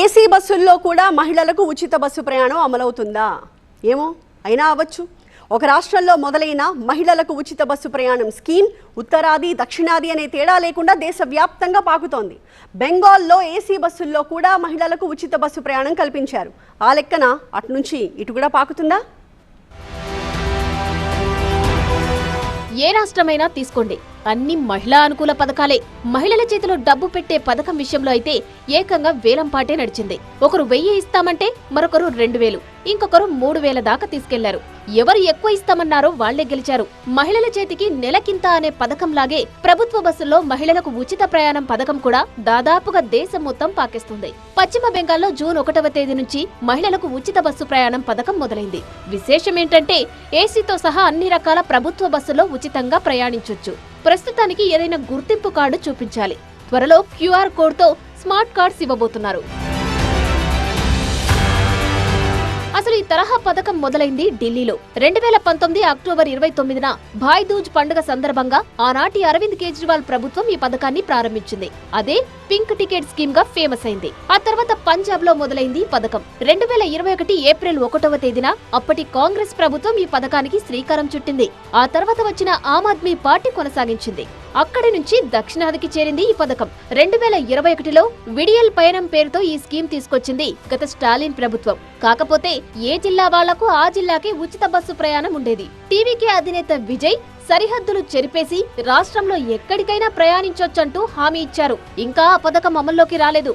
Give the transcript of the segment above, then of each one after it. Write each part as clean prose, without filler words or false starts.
AC బస్సుల్లో కూడా మహిళలకు ఉచిత బస్సు ప్రయాణం అమలవుతుందా? ఏమో అయినా అవ్వచ్చు. ఒక రాష్ట్రంలో మొదలైన మహిళలకు ఉచిత బస్సు ప్రయాణం స్కీమ్ ఉత్తరాది దక్షిణాది అనే తేడా లేకుండా దేశవ్యాప్తంగా పాకుతోంది. బెంగాల్లో ఏసీ బస్సుల్లో కూడా మహిళలకు ఉచిత బస్సు ప్రయాణం కల్పించారు. ఆ లెక్కన అటు నుంచి ఇటు కూడా పాకుతుందా? ఏ రాష్ట్రమైనా తీసుకోండి, అన్ని మహిళా అనుకూల పథకాలే. మహిళల చేతిలో డబ్బు పెట్టే పథకం విషయంలో అయితే ఏకంగా వేలంపాటే నడిచింది. ఒకరు 1000 ఇస్తామంటే మరొకరు 2000, ఇంకొకరు 3000 దాకా తీసుకెళ్లారు. ఎవరు ఎక్కువ ఇస్తామన్నారో వాళ్లే గెలిచారు. మహిళల చేతికి నెలకింత అనే పథకంలాగే ప్రభుత్వ బస్సుల్లో మహిళలకు ఉచిత ప్రయాణం పథకం కూడా దాదాపుగా దేశం మొత్తం పాకిస్తుంది. పశ్చిమ బెంగాల్లో జూన్ 1వ తేదీ నుంచి మహిళలకు ఉచిత బస్సు ప్రయాణం పథకం మొదలైంది. విశేషమేంటంటే ఏసీతో సహా అన్ని రకాల ప్రభుత్వ బస్సుల్లో ఉచితంగా ప్రయాణించొచ్చు. ప్రస్తుతానికి ఏదైనా గుర్తింపు కార్డు చూపించాలి. త్వరలో QR కోడ్తో స్మార్ట్ కార్డ్స్ ఇవ్వబోతున్నారు. అసలు ఈ తరహా పథకం మొదలైంది ఢిల్లీలో 2019 అక్టోబర్ 29న భాయ్ దూజ్ పండుగ సందర్భంగా ఆనాటి అరవింద్ కేజ్రీవాల్ ప్రభుత్వం ఈ పథకాన్ని ప్రారంభించింది. అదే పింక్ టికెట్ స్కీమ్ గా ఫేమస్ అయింది. ఆ తర్వాత పంజాబ్ లో మొదలైంది పథకం. 2021 ఏప్రిల్ 1వ తేదీన అప్పటి కాంగ్రెస్ ప్రభుత్వం ఈ పథకానికి శ్రీకారం చుట్టింది. ఆ తర్వాత వచ్చిన ఆమ్ ఆద్మీ పార్టీ కొనసాగించింది. అక్కడి నుంచి దక్షిణాదికి చేరింది ఈ పథకం. 2021లో విడియల్ పయనం పేరుతో ఈ స్కీమ్ తీసుకొచ్చింది గత స్టాలిన్ ప్రభుత్వం. కాకపోతే ఏ జిల్లా వాళ్లకు ఆ జిల్లాకే ఉచిత బస్సు ప్రయాణం ఉండేది. టీవీకే అధినేత విజయ్ సరిహద్దులు చెరిపేసి రాష్ట్రంలో ఎక్కడికైనా ప్రయాణించొచ్చంటూ హామీ ఇచ్చారు. ఇంకా ఆ పథకం అమల్లోకి రాలేదు.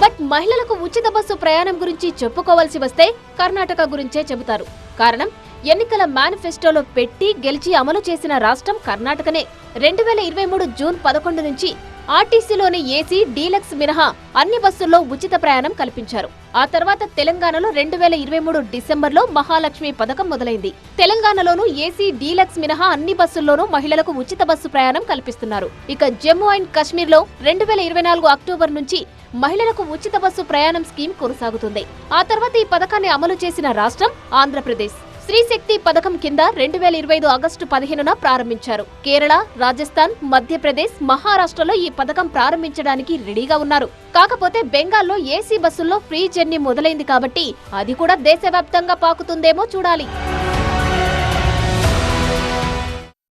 బట్ మహిళలకు ఉచిత బస్సు ప్రయాణం గురించి చెప్పుకోవాల్సి వస్తే కర్ణాటక గురించే చెబుతారు. కారణం, ఎన్నికల మేనిఫెస్టోలో పెట్టి గెలిచి అమలు చేసిన రాష్ట్రం కర్ణాటకనే. 2023 జూన్ 11 నుంచి ఆర్టీసీలోని ఏసీ డీలక్స్ మినహా అన్ని బస్సుల్లో ఉచిత ప్రయాణం కల్పించారు. ఆ తర్వాత తెలంగాణలో 2023 డిసెంబర్లో మహాలక్ష్మి పథకం మొదలైంది. తెలంగాణలోనూ ఏసీ డీలక్స్ మినహా అన్ని బస్సుల్లోనూ మహిళలకు ఉచిత బస్సు ప్రయాణం కల్పిస్తున్నారు. ఇక జమ్మూ అండ్ కాశ్మీర్లో 2024 అక్టోబర్ నుంచి మహిళలకు ఉచిత బస్సు ప్రయాణం స్కీమ్ కొనసాగుతుంది. ఆ తర్వాత ఈ పథకాన్ని అమలు చేసిన రాష్ట్రం ఆంధ్రప్రదేశ్. స్త్రీ శక్తి పథకం కింద 2025 ఆగస్టు 15న ప్రారంభించారు. కేరళ, రాజస్థాన్, మధ్యప్రదేశ్, మహారాష్ట్రలో ఈ పథకం ప్రారంభించడానికి రెడీగా ఉన్నారు. కాకపోతే బెంగాల్లో ఏసీ బస్సుల్లో ఫ్రీ జర్నీ మొదలైంది కాబట్టి అది కూడా దేశవ్యాప్తంగా పాకుతుందేమో చూడాలి.